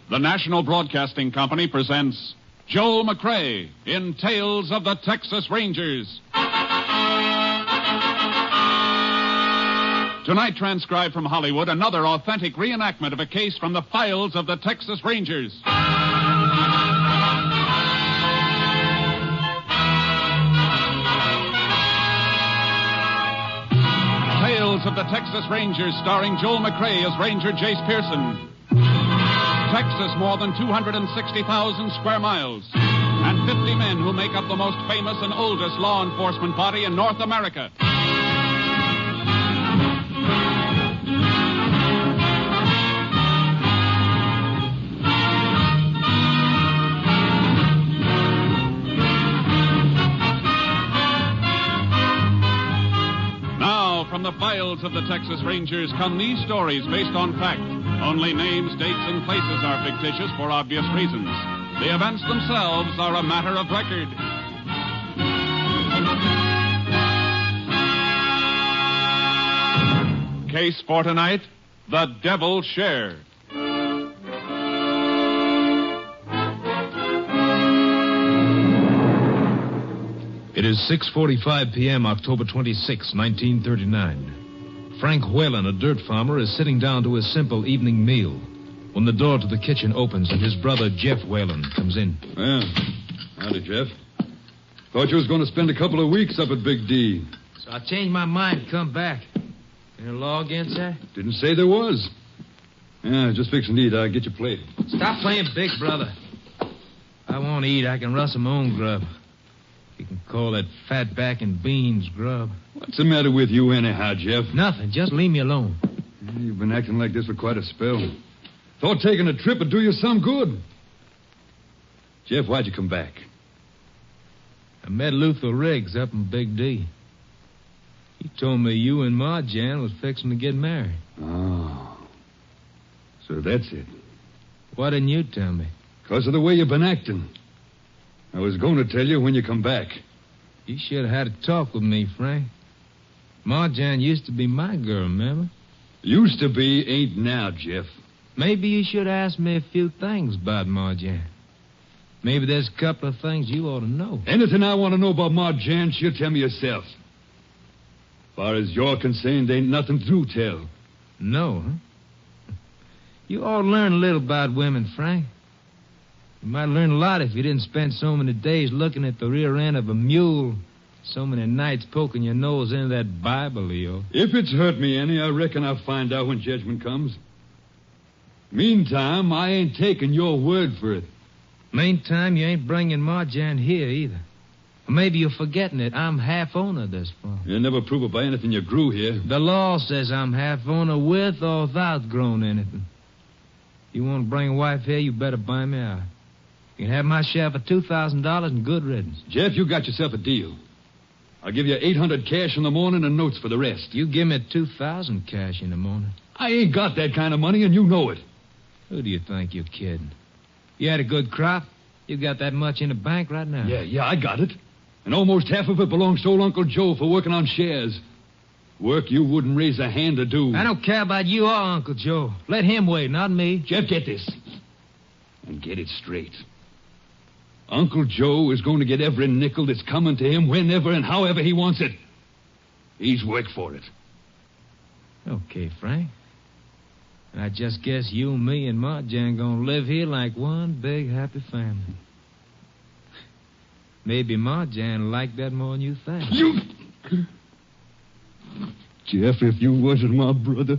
The National Broadcasting Company presents Joe McRae in Tales of the Texas Rangers. Tonight, transcribed from Hollywood, another authentic reenactment of a case from the files of the Texas Rangers. Tales of the Texas Rangers, starring Joel McRae as Ranger Jace Pearson. Texas, more than 260,000 square miles, and 50 men who make up the most famous and oldest law enforcement body in North America. Now, from the files of the Texas Rangers come these stories based on fact. Only names, dates, and places are fictitious for obvious reasons. The events themselves are a matter of record. Case for tonight, The Devil's Share. It is 6:45 p.m., October 26, 1939. Frank Whalen, a dirt farmer, is sitting down to his simple evening meal when the door to the kitchen opens and his brother, Jeff Whalen, comes in. Well, howdy, Jeff. Thought you was going to spend a couple of weeks up at Big D. So I changed my mind and come back. Any law against that? Didn't say there was. Yeah, just fixing to eat. I'll get your plate. Stop playing big, brother. I won't eat. I can rustle my own grub. You can call that fatback and beans grub. What's the matter with you anyhow, Jeff? Nothing. Just leave me alone. You've been acting like this for quite a spell. Thought taking a trip would do you some good. Jeff, why'd you come back? I met Luther Riggs up in Big D. He told me you and Ma Jan was fixing to get married. Oh. So that's it. Why didn't you tell me? Because of the way you've been acting. I was going to tell you when you come back. You should have had a talk with me, Frank. Ma Jan used to be my girl, remember? Used to be, ain't now, Jeff. Maybe you should ask me a few things about Ma Jan. Maybe there's a couple of things you ought to know. Anything I want to know about Ma Jan, she'll tell me herself. As far as you're concerned, ain't nothing to tell. No, huh? You ought to learn a little about women, Frank. You might learn a lot if you didn't spend so many days looking at the rear end of a mule, so many nights poking your nose into that Bible, Leo. If it's hurt me any, I reckon I'll find out when judgment comes. Meantime, I ain't taking your word for it. Meantime, you ain't bringing Ma Jan here either. Or maybe you're forgetting it. I'm half owner of this farm. You'll never prove it by anything you grew here. The law says I'm half owner with or without growing anything. You want to bring a wife here, you better buy me out. You can have my share for $2,000 and good riddance. Jeff, you got yourself a deal. I'll give you $800 cash in the morning and notes for the rest. You give me $2,000 cash in the morning. I ain't got that kind of money, and you know it. Who do you think you're kidding? You had a good crop. You got that much in the bank right now. Yeah, I got it. And almost half of it belongs to old Uncle Joe for working on shares. Work you wouldn't raise a hand to do. I don't care about you or Uncle Joe. Let him wait, not me. Jeff, get this. And get it straight. Uncle Joe is going to get every nickel that's coming to him whenever and however he wants it. He's worked for it. Okay, Frank. I just guess you, me, and Ma Jan gonna live here like one big happy family. Maybe Ma Jan liked that more than you think. You... Jeff, if you wasn't my brother...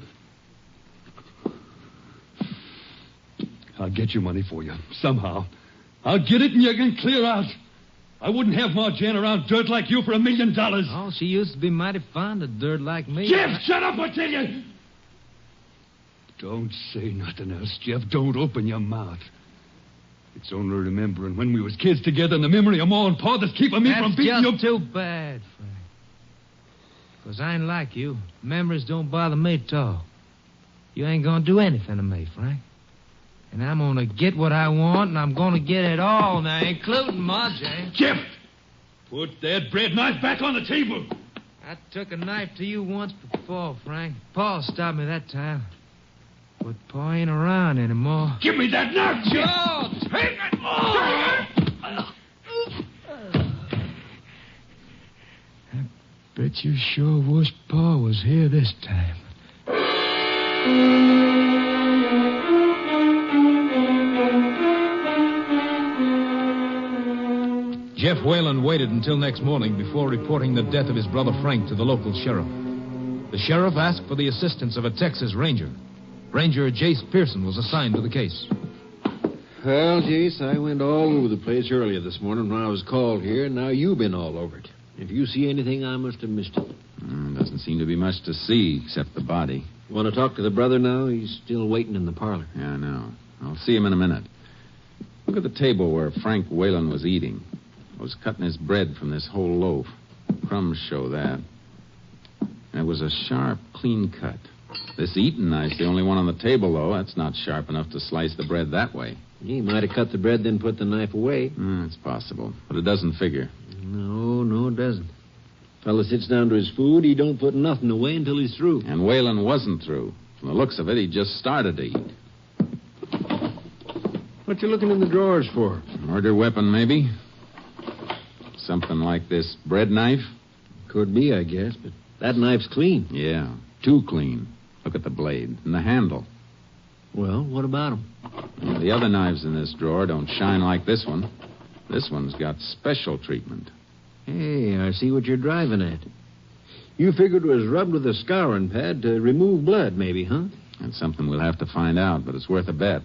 I'll get your money for you, somehow. I'll get it and you can clear out. I wouldn't have Ma Jan around dirt like you for $1 million. Oh, she used to be mighty fond of dirt like me. Jeff, shut up, I tell you! Don't say nothing else, Jeff. Don't open your mouth. It's only remembering when we was kids together and the memory of Ma and Pa that's keeping me from beating you. That's just too bad, Frank. Because I ain't like you. Memories don't bother me at all. You ain't gonna do anything to me, Frank. And I'm gonna get what I want, and I'm gonna get it all now, including Ma Jan. Jeff! Put that bread knife back on the table. I took a knife to you once before, Frank. Paul stopped me that time. But Pa ain't around anymore. Give me that knife, Jeff. Joe! Take it. Bet you sure wish Pa was here this time. Jeff Whalen waited until next morning before reporting the death of his brother Frank to the local sheriff. The sheriff asked for the assistance of a Texas ranger. Ranger Jace Pearson was assigned to the case. Well, Jace, I went all over the place earlier this morning when I was called here, and now you've been all over it. If you see anything, I must have missed it. Doesn't seem to be much to see except the body. Want to talk to the brother now? He's still waiting in the parlor. Yeah, I know. I'll see him in a minute. Look at the table where Frank Whalen was eating. Was cutting his bread from this whole loaf. Crumbs show that. And it was a sharp, clean cut. This eating knife's the only one on the table, though. That's not sharp enough to slice the bread that way. He might have cut the bread, then put the knife away. It's possible, but it doesn't figure. No, it doesn't. Fella sits down to his food, he don't put nothing away until he's through. And Whalen wasn't through. From the looks of it, he just started to eat. What you looking in the drawers for? Murder weapon, maybe? Something like this bread knife? Could be, I guess, but that knife's clean. Yeah, too clean. Look at the blade and the handle. Well, what about him? The other knives in this drawer don't shine like this one. This one's got special treatment. Hey, I see what you're driving at. You figured it was rubbed with a scouring pad to remove blood, maybe, huh? That's something we'll have to find out, but it's worth a bet.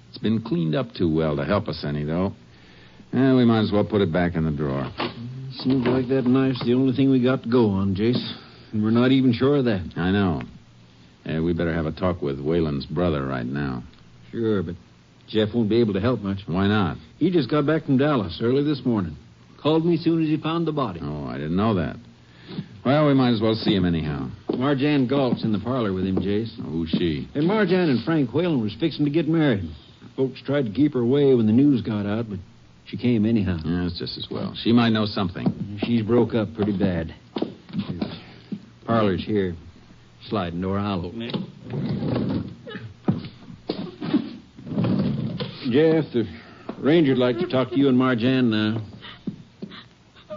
It's been cleaned up too well to help us any, though. We might as well put it back in the drawer. Seems like that knife's the only thing we got to go on, Jace. And we're not even sure of that. I know. We better have a talk with Whalen's brother right now. Sure, but Jeff won't be able to help much. Why not? He just got back from Dallas early this morning. Called me as soon as he found the body. Oh, I didn't know that. Well, we might as well see him anyhow. Marjan Galt's in the parlor with him, Jace. Oh, who's she? And Marjan and Frank Whalen was fixing to get married. Folks tried to keep her away when the news got out, but she came anyhow. Yeah, it's just as well. She might know something. She's broke up pretty bad. Parlor's here. Sliding door, I'll open it. Jeff, the ranger'd like to talk to you and Marjan now.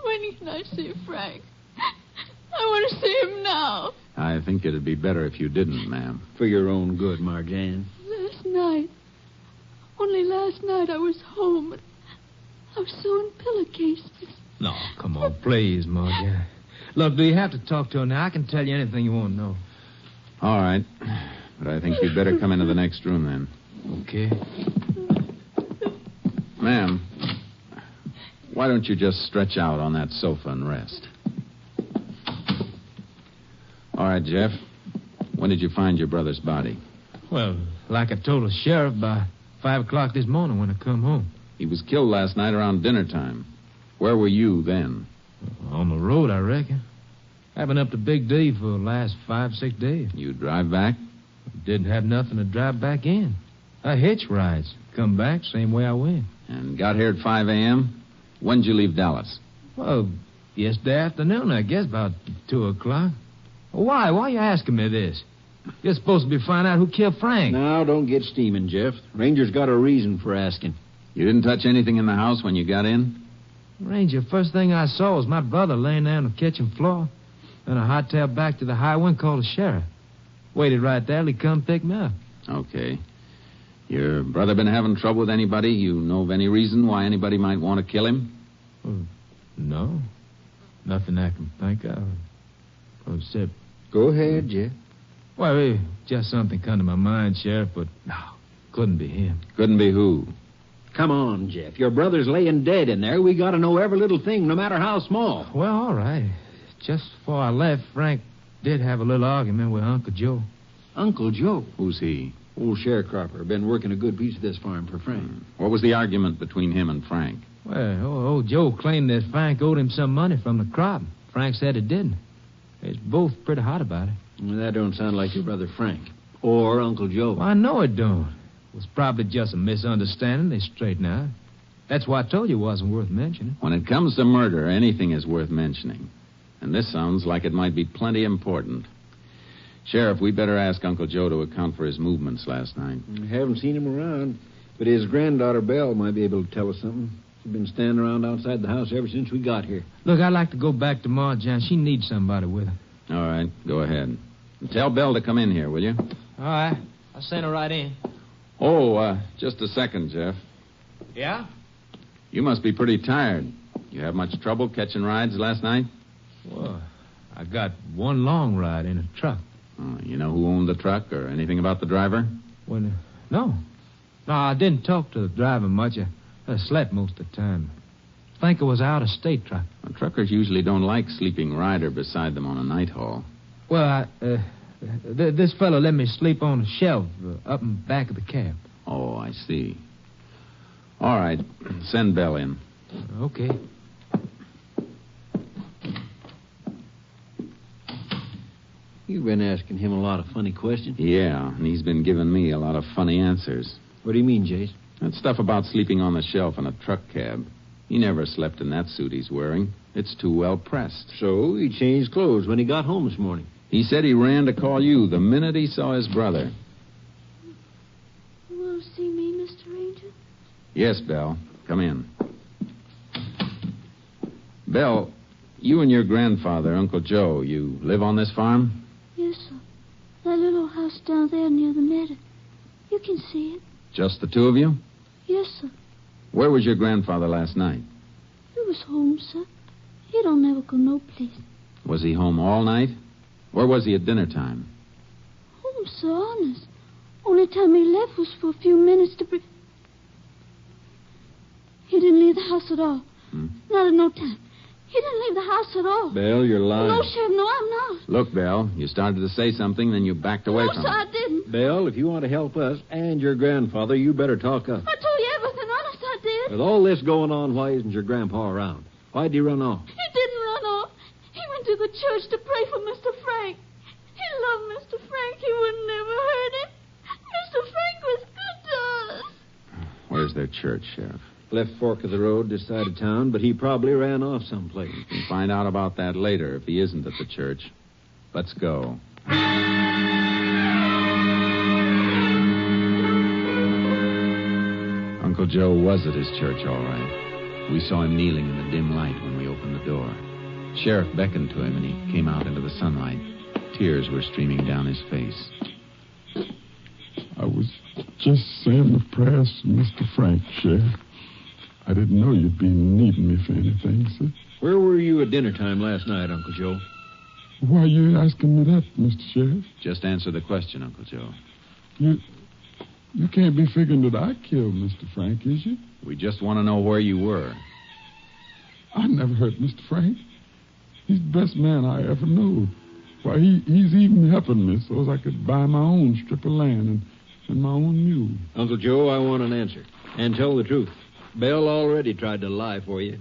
When can I see Frank? I want to see him now. I think it'd be better if you didn't, ma'am. For your own good, Marjan. Only last night I was home, but I was so in pillowcases. No, come on, please, Marjan. Look, do you have to talk to her now? I can tell you anything you want to know. All right. But I think you'd better come into the next room then. Okay. Ma'am, why don't you just stretch out on that sofa and rest? All right, Jeff. When did you find your brother's body? Well, like I told the sheriff, by 5 o'clock this morning when I come home. He was killed last night around dinner time. Where were you then? On the road, I reckon. I've been up to Big D for the last 5-6 days. You drive back? Didn't have nothing to drive back in. I hitch rides. Come back same way I went. And got here at 5 a.m.? When'd you leave Dallas? Well, yesterday afternoon, I guess, about 2 o'clock. Why? Why are you asking me this? You're supposed to be finding out who killed Frank. Now, don't get steaming, Jeff. Ranger's got a reason for asking. You didn't touch anything in the house when you got in? Ranger, first thing I saw was my brother laying there on the kitchen floor. Then I hightailed back to the highway and called the sheriff. Waited right there till he come pick me up. Okay. Your brother been having trouble with anybody? You know of any reason why anybody might want to kill him? Well, no. Nothing I can think of. Except... Go ahead, Jeff. Well, just something come to my mind, Sheriff, but no, couldn't be him. Couldn't be who? Come on, Jeff. Your brother's laying dead in there. We got to know every little thing, no matter how small. Well, all right. Just before I left, Frank did have a little argument with Uncle Joe. Uncle Joe? Who's he? Old sharecropper. Been working a good piece of this farm for Frank. What was the argument between him and Frank? Well, old Joe claimed that Frank owed him some money from the crop. Frank said it didn't. They're both pretty hot about it. Well, that don't sound like your brother Frank. Or Uncle Joe. Well, I know it don't. It was probably just a misunderstanding. They straightened out. That's why I told you it wasn't worth mentioning. When it comes to murder, anything is worth mentioning. And this sounds like it might be plenty important. Sheriff, we'd better ask Uncle Joe to account for his movements last night. I haven't seen him around, but his granddaughter, Belle, might be able to tell us something. She's been standing around outside the house ever since we got here. Look, I'd like to go back to Ma, John. She needs somebody with her. All right, go ahead. And tell Belle to come in here, will you? All right. I'll send her right in. Oh, just a second, Jeff. Yeah? You must be pretty tired. You have much trouble catching rides last night? Well, I got one long ride in a truck. Oh, you know who owned the truck or anything about the driver? Well, no. No, I didn't talk to the driver much. I slept most of the time. I think it was an out-of-state truck. Well, truckers usually don't like sleeping rider beside them on a night haul. Well, this fellow let me sleep on a shelf up in back of the cab. Oh, I see. All right, send Belle in. Okay. You've been asking him a lot of funny questions. Yeah, and he's been giving me a lot of funny answers. What do you mean, Jace? That stuff about sleeping on the shelf in a truck cab. He never slept in that suit he's wearing. It's too well pressed. So he changed clothes when he got home this morning. He said he ran to call you the minute he saw his brother. You want to see me, Mr. Ranger? Yes, Belle. Come in. Belle, you and your grandfather, Uncle Joe, you live on this farm? Yes, sir. That little house down there near the meadow. You can see it. Just the two of you? Yes, sir. Where was your grandfather last night? He was home, sir. He don't never go no place. Was he home all night? Or was he at dinner time? Home, sir, honest. Only time he left was for a few minutes to bring... He didn't leave the house at all. Not at no time. He didn't leave the house at all. Belle, you're lying. No, Sheriff, no, I'm not. Look, Belle, you started to say something, then you backed away No, from sir, it. I didn't. Belle, if you want to help us and your grandfather, you better talk up. I told you everything, honest, I did. With all this going on, why isn't your grandpa around? Why'd he run off? He didn't run off. He went to the church to pray for Mr. Frank. He loved Mr. Frank. He would never hurt him. Mr. Frank was good to us. Where's their church, Sheriff? Left fork of the road, this side of town, but he probably ran off someplace. You can find out about that later if he isn't at the church. Let's go. Uncle Joe was at his church, all right. We saw him kneeling in the dim light when we opened the door. Sheriff beckoned to him, and he came out into the sunlight. Tears were streaming down his face. I was just saying the prayers for Mr. Frank, Sheriff. I didn't know you'd be needing me for anything, sir. Where were you at dinner time last night, Uncle Joe? Why are you asking me that, Mr. Sheriff? Just answer the question, Uncle Joe. You can't be figuring that I killed Mr. Frank, is you? We just want to know where you were. I never hurt Mr. Frank. He's the best man I ever knew. Why, he's even helping me so as I could buy my own strip of land and my own mule. Uncle Joe, I want an answer. And tell the truth. Belle already tried to lie for you.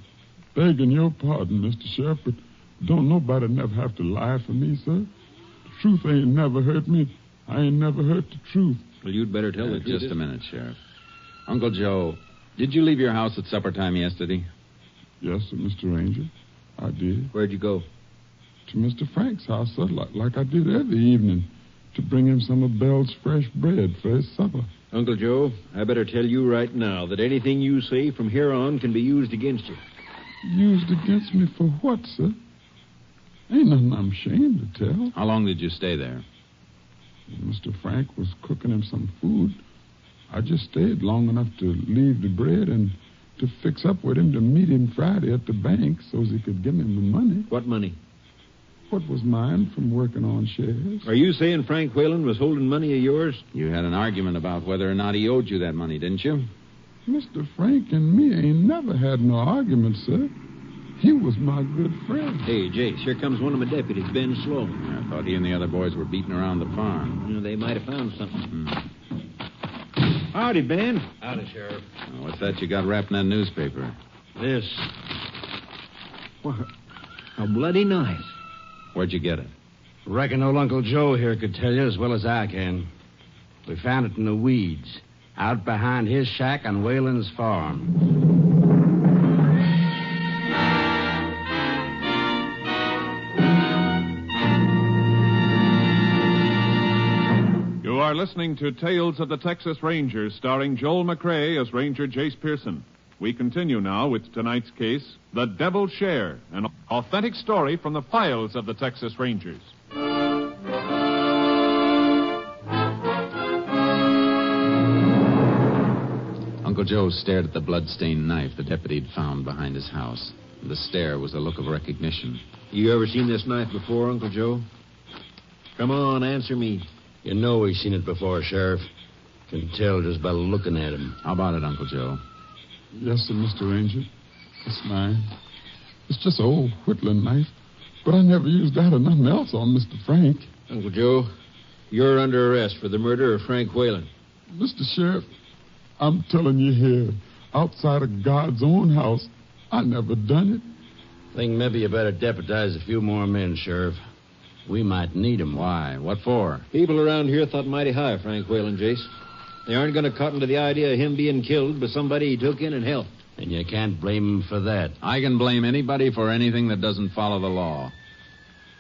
Begging your pardon, Mr. Sheriff, but don't nobody never have to lie for me, sir. The truth ain't never hurt me. I ain't never hurt the truth. Well, you'd better tell the truth. Just a minute, Sheriff. Uncle Joe, did you leave your house at supper time yesterday? Yes, sir, Mr. Ranger. I did. Where'd you go? To Mr. Frank's house, sir, like I did every evening, to bring him some of Belle's fresh bread for his supper. Uncle Joe, I better tell you right now that anything you say from here on can be used against you. Used against me for what, sir? Ain't nothing I'm ashamed to tell. How long did you stay there? Mr. Frank was cooking him some food. I just stayed long enough to leave the bread and to fix up with him to meet him Friday at the bank so as he could give me the money. What money? What was mine from working on shares. Are you saying Frank Whalen was holding money of yours? You had an argument about whether or not he owed you that money, didn't you? Mr. Frank and me ain't never had no argument, sir. He was my good friend. Hey, Jace, here comes one of my deputies, Ben Sloan. I thought he and the other boys were beating around the farm. You know, they might have found something. Howdy, Ben. Howdy, Sheriff. What's that you got wrapped in that newspaper? This. Well, how bloody nice. Where'd you get it? Reckon old Uncle Joe here could tell you as well as I can. We found it in the weeds, out behind his shack on Whalen's farm. listening to Tales of the Texas Rangers, starring Joel McRae as Ranger Jace Pearson. We continue now with tonight's case, The Devil's Share, an authentic story from the files of the Texas Rangers. Uncle Joe stared at the blood-stained knife the deputy had found behind his house. The stare was a look of recognition. You ever seen this knife before, Uncle Joe? Come on, answer me. You know we've seen it before, Sheriff. Can tell just by looking at him. How about it, Uncle Joe? Yes, sir, Mr. Ranger. It's mine. It's just an old whittling knife, but I never used that or nothing else on Mr. Frank. Uncle Joe, you're under arrest for the murder of Frank Whalen. Mr. Sheriff, I'm telling you here, outside of God's own house, I never done it. Think maybe you better deputize a few more men, Sheriff. We might need 'em. Why? What for? People around here thought mighty high of Frank Whalen, Jace. They aren't going to cotton to the idea of him being killed by somebody he took in and helped. And you can't blame him for that. I can blame anybody for anything that doesn't follow the law.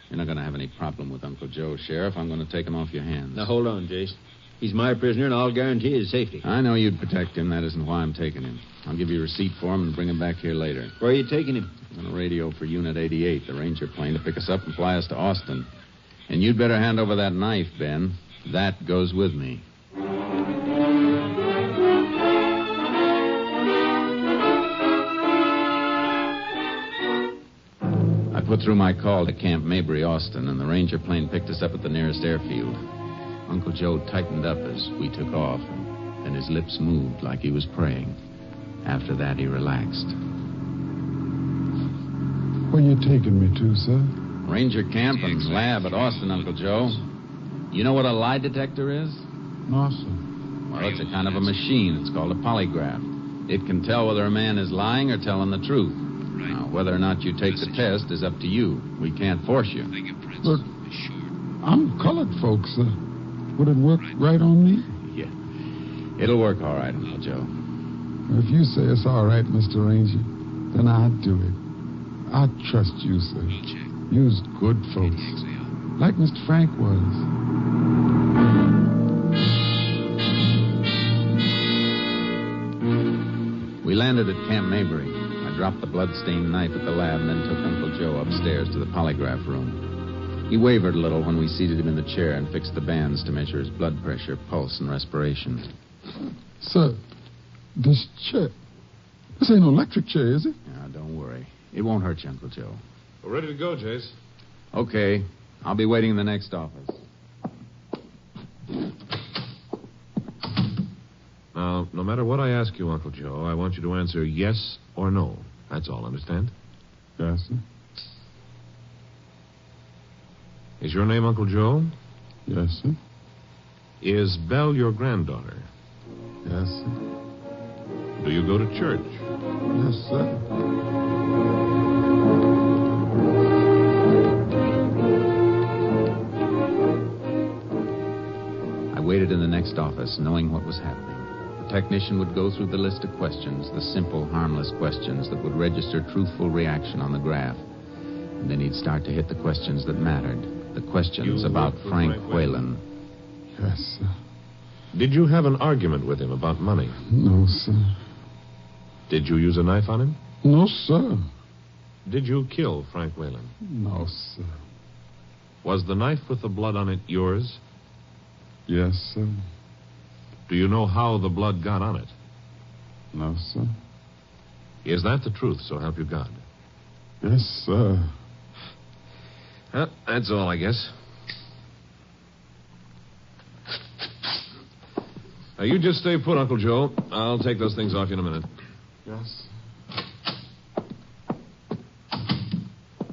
You're not going to have any problem with Uncle Joe, Sheriff. I'm going to take him off your hands. Now, hold on, Jace. He's my prisoner, and I'll guarantee his safety. I know you'd protect him. That isn't why I'm taking him. I'll give you a receipt for him and bring him back here later. Where are you taking him? On a radio for Unit 88, the Ranger plane, to pick us up and fly us to Austin. And you'd better hand over that knife, Ben. That goes with me. I put through my call to Camp Mabry, Austin, and the Ranger plane picked us up at the nearest airfield. Uncle Joe tightened up as we took off, and his lips moved like he was praying. After that, he relaxed. Where you taking me to, sir? Ranger camp and lab at Austin, Uncle Joe. You know what a lie detector is? No, sir. Well, it's a kind of a machine. It's called a polygraph. It can tell whether a man is lying or telling the truth. Now, whether or not you take the test is up to you. We can't force you. Look, I'm colored, folks, sir. Would it work right on me? Yeah. It'll work all right, Uncle Joe. If you say it's all right, Mr. Ranger, then I'll do it. I trust you, sir. You's good folks. Like Mr. Frank was. We landed at Camp Mabry. I dropped the blood-stained knife at the lab and then took Uncle Joe upstairs to the polygraph room. He wavered a little when we seated him in the chair and fixed the bands to measure his blood pressure, pulse, and respiration. Sir, this chair... This ain't no electric chair, is it? Now, don't worry. It won't hurt you, Uncle Joe. We're ready to go, Jace. Okay. I'll be waiting in the next office. Now, no matter what I ask you, Uncle Joe, I want you to answer yes or no. That's all, understand? Yes, sir. Is your name Uncle Joe? Yes, sir. Is Belle your granddaughter? Yes, sir. Do you go to church? Yes, sir. I waited in the next office, knowing what was happening. The technician would go through the list of questions, the simple, harmless questions that would register truthful reaction on the graph. And then he'd start to hit the questions that mattered. The questions about Frank Whalen. Yes, sir. Did you have an argument with him about money? No, sir. Did you use a knife on him? No, sir. Did you kill Frank Whalen? No, sir. Was the knife with the blood on it yours? Yes, sir. Do you know how the blood got on it? No, sir. Is that the truth, so help you God? Yes, sir. Well, that's all, I guess. Now, you just stay put, Uncle Joe. I'll take those things off you in a minute. Yes.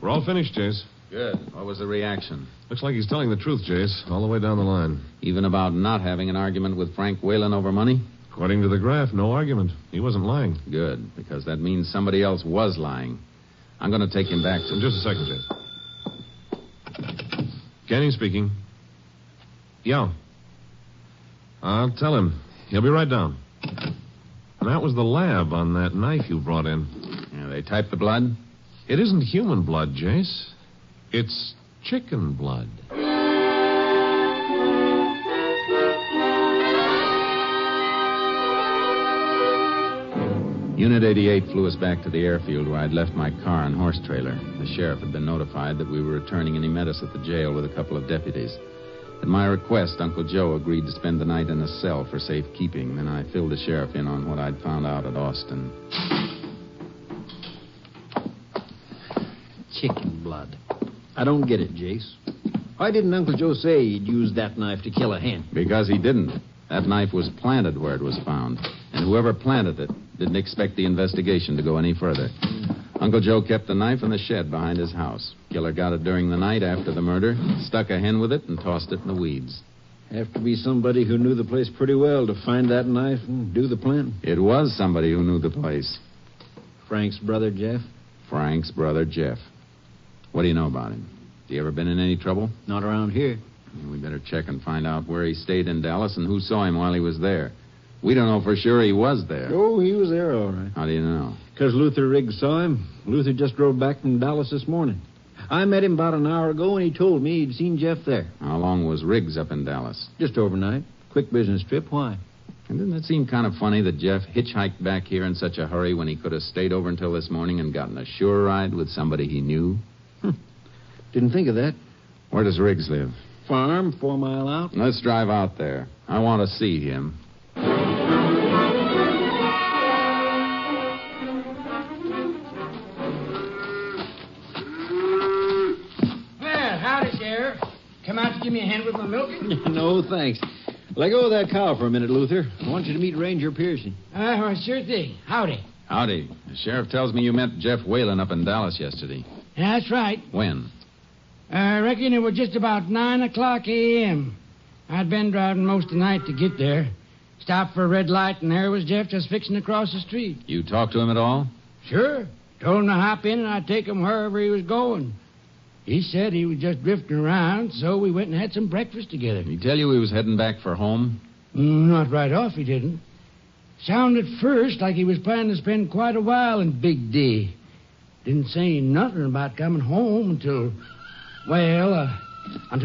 We're all finished, Jace. Good. What was the reaction? Looks like he's telling the truth, Jace, all the way down the line. Even about not having an argument with Frank Whalen over money? According to the graph, no argument. He wasn't lying. Good, because that means somebody else was lying. I'm going to take him back to... Just a second, Jace. Canning speaking. Yeah. I'll tell him. He'll be right down. And that was the lab on that knife you brought in. Yeah, they typed the blood? It isn't human blood, Jace. It's chicken blood. Unit 88 flew us back to the airfield where I'd left my car and horse trailer. The sheriff had been notified that we were returning, and he met us at the jail with a couple of deputies. At my request, Uncle Joe agreed to spend the night in a cell for safekeeping. Then I filled the sheriff in on what I'd found out at Austin. Chicken blood. I don't get it, Jace. Why didn't Uncle Joe say he'd use that knife to kill a hen? Because he didn't. That knife was planted where it was found. And whoever planted it didn't expect the investigation to go any further. Uncle Joe kept the knife in the shed behind his house. Killer got it during the night after the murder, stuck a hen with it, and tossed it in the weeds. Have to be somebody who knew the place pretty well to find that knife and do the planting. It was somebody who knew the place. Frank's brother, Jeff? Frank's brother, Jeff. What do you know about him? Has he ever been in any trouble? Not around here. We better check and find out where he stayed in Dallas and who saw him while he was there. We don't know for sure he was there. Oh, he was there, all right. How do you know? Because Luther Riggs saw him. Luther just drove back from Dallas this morning. I met him about an hour ago, and he told me he'd seen Jeff there. How long was Riggs up in Dallas? Just overnight. Quick business trip. Why? And didn't it seem kind of funny that Jeff hitchhiked back here in such a hurry when he could have stayed over until this morning and gotten a sure ride with somebody he knew? Didn't think of that. Where does Riggs live? Farm, 4 mile out. Let's drive out there. I want to see him. Well, howdy, Sheriff. Come out to give me a hand with my milking? No, thanks. Let go of that cow for a minute, Luther. I want you to meet Ranger Pearson. Well, sure thing. Howdy. Howdy. The sheriff tells me you met Jeff Whalen up in Dallas yesterday. That's right. When? I reckon it was just about 9 o'clock a.m. I'd been driving most of the night to get there. Stopped for a red light, and there was Jeff just fixing to cross the street. You talked to him at all? Sure. Told him to hop in, and I'd take him wherever he was going. He said he was just drifting around, so we went and had some breakfast together. Did he tell you he was heading back for home? Not right off, he didn't. Sounded first like he was planning to spend quite a while in Big D. Didn't say nothing about coming home until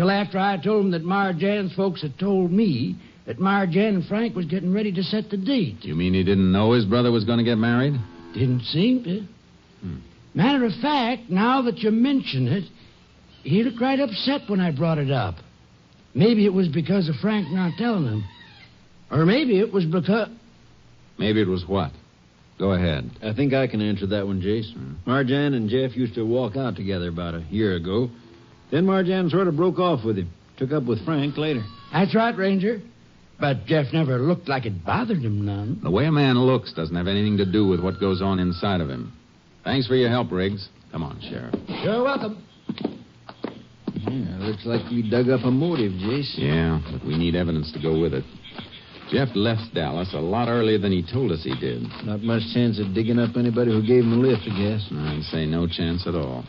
after I told him that Marjan's folks had told me that Marjan and Frank was getting ready to set the date. You mean he didn't know his brother was going to get married? Didn't seem to. Matter of fact, now that you mention it, he looked right upset when I brought it up. Maybe it was because of Frank not telling him. Or maybe it was because... Maybe it was what? Go ahead. I think I can answer that one, Jace. Marjan and Jeff used to walk out together about a year ago. Then Marjan sort of broke off with him. Took up with Frank later. That's right, Ranger. But Jeff never looked like it bothered him none. The way a man looks doesn't have anything to do with what goes on inside of him. Thanks for your help, Riggs. Come on, Sheriff. You're welcome. Yeah, looks like we dug up a motive, Jace. Yeah, but we need evidence to go with it. Jeff left Dallas a lot earlier than he told us he did. Not much chance of digging up anybody who gave him a lift, I guess. I'd say no chance at all.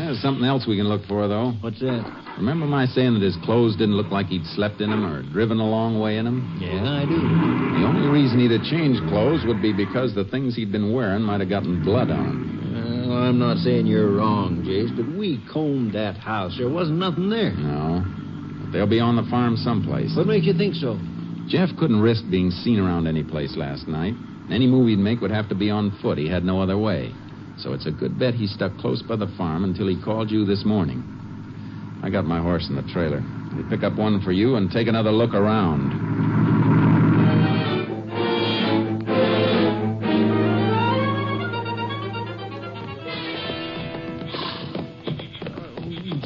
There's something else we can look for, though. What's that? Remember my saying that his clothes didn't look like he'd slept in them or driven a long way in them? Yeah, I do. The only reason he'd have changed clothes would be because the things he'd been wearing might have gotten blood on them. Well, I'm not saying you're wrong, Jace, but we combed that house. There wasn't nothing there. No. But they'll be on the farm someplace. What makes you think so? Jeff couldn't risk being seen around any place last night. Any move he'd make would have to be on foot. He had no other way. So it's a good bet he stuck close by the farm until he called you this morning. I got my horse in the trailer. We'll pick up one for you and take another look around.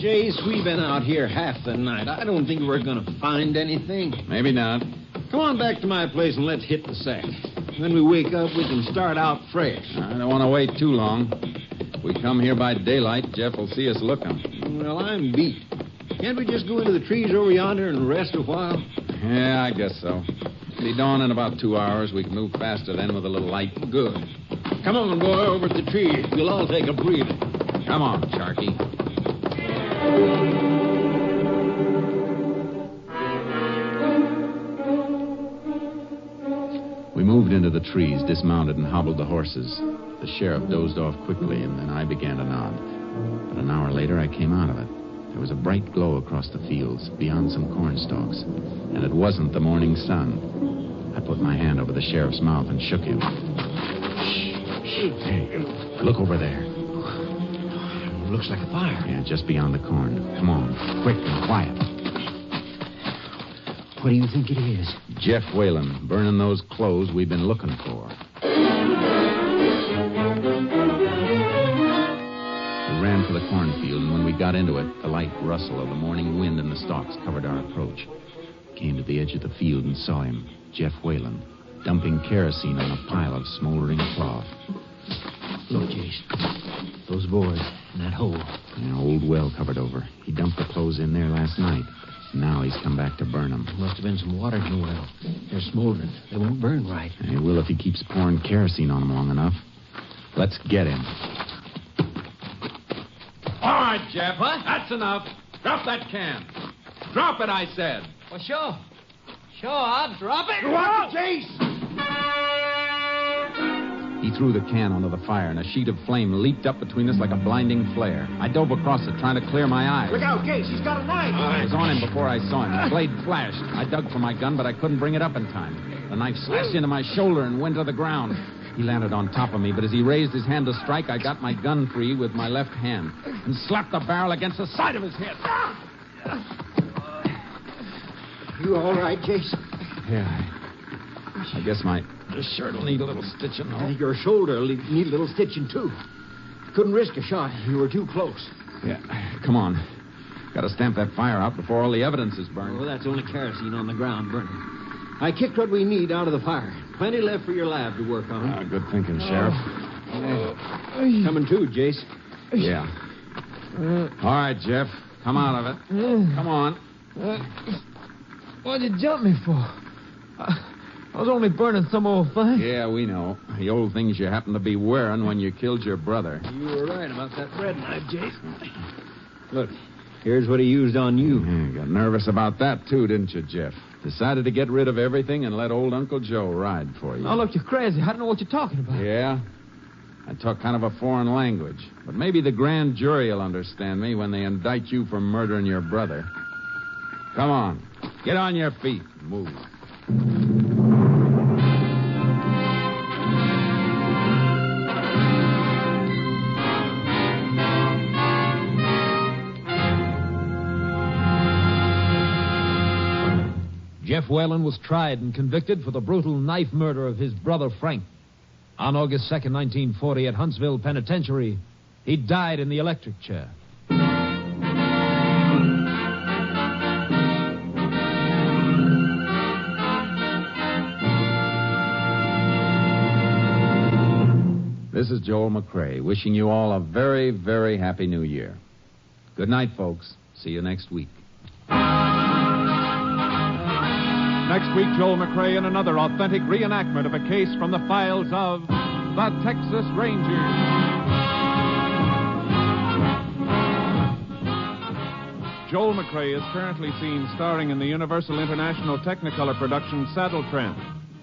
Jace, we've been out here half the night. I don't think we're going to find anything. Maybe not. Come on back to my place and let's hit the sack. When we wake up, we can start out fresh. I don't want to wait too long. If we come here by daylight, Jeff will see us looking. Well, I'm beat. Can't we just go into the trees over yonder and rest a while? Yeah, I guess so. It'll be dawn in about 2 hours. We can move faster then with a little light. Good. Come on, boy, over at the tree. We'll all take a breather. Come on, Sharky. We moved into the trees, dismounted, and hobbled the horses. The sheriff dozed off quickly, and then I began to nod. But an hour later, I came out of it. There was a bright glow across the fields, beyond some corn stalks, and it wasn't the morning sun. I put my hand over the the sheriff's mouth and shook him. Hey, look over there. Looks like a fire. Yeah, just beyond the corn. Come on, quick and quiet. What do you think it is? Jeff Whalen, burning those clothes we've been looking for. We ran for the cornfield, and when we got into it, the light rustle of the morning wind in the stalks covered our approach. Came to the edge of the field and saw him, Jeff Whalen, dumping kerosene on a pile of smoldering cloth. Look, Jace. Those boards in that hole. An old well covered over. He dumped the clothes in there last night. Now he's come back to burn them. Must have been some water in the well. They're smoldering. They won't burn right. He will if he keeps pouring kerosene on them long enough. Let's get him. All right, Jeff. What? That's enough. Drop that can. Drop it, I said. Well, sure. Sure, I'll drop it. Watch it, Jace! He threw the can onto the fire, and a sheet of flame leaped up between us like a blinding flare. I dove across it, trying to clear my eyes. Look out, Case. He's got a knife. I was on him before I saw him. The blade flashed. I dug for my gun, but I couldn't bring it up in time. The knife slashed into my shoulder and went to the ground. He landed on top of me, but as he raised his hand to strike, I got my gun free with my left hand and slapped the barrel against the side of his head. You all right, Jace? Yeah. I guess my shirt will need a little stitching, though. Your shoulder will need a little stitching, too. Couldn't risk a shot. You were too close. Yeah. Come on. Got to stamp that fire out before all the evidence is burned. Well, that's only kerosene on the ground burning. I kicked what we need out of the fire. Plenty left for your lab to work on. Good thinking, Sheriff. Coming to, Jace. Yeah. All right, Jeff. Come out of it. Come on. What'd you jump me for? I was only burning some old thing. Yeah, we know. The old things you happened to be wearing when you killed your brother. You were right about that bread knife, Jace. Look, here's what he used on you. Yeah, got nervous about that, too, didn't you, Jeff? Decided to get rid of everything and let old Uncle Joe ride for you. Oh, look, you're crazy. I don't know what you're talking about. Yeah? I talk kind of a foreign language. But maybe the grand jury will understand me when they indict you for murdering your brother. Come on. Get on your feet. Move. Jeff Whalen was tried and convicted for the brutal knife murder of his brother Frank. On August 2nd, 1940, at Huntsville Penitentiary, he died in the electric chair. This is Joel McRae, wishing you all a very, very happy New Year. Good night, folks. See you next week. Next week, Joel McRae in another authentic reenactment of a case from the files of the Texas Rangers. Joel McRae is currently seen starring in the Universal International Technicolor production Saddle Tramp.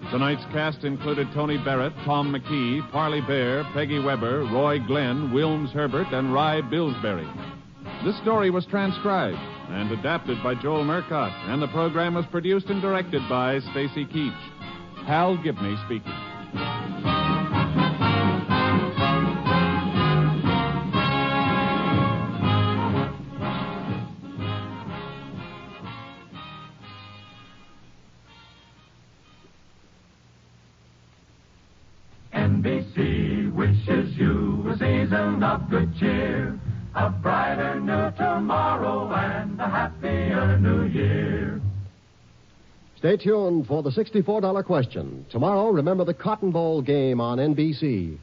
Tonight's cast included Tony Barrett, Tom McKee, Parley Bear, Peggy Weber, Roy Glenn, Wilms Herbert, and Rye Billsbury. This story was transcribed and adapted by Joel Murcott, and the program was produced and directed by Stacy Keach. Hal Gibney speaking. NBC wishes you a season of good cheer, a brighter new tomorrow and a happier new year. Stay tuned for the $64 question. Tomorrow, remember the Cotton Bowl game on NBC.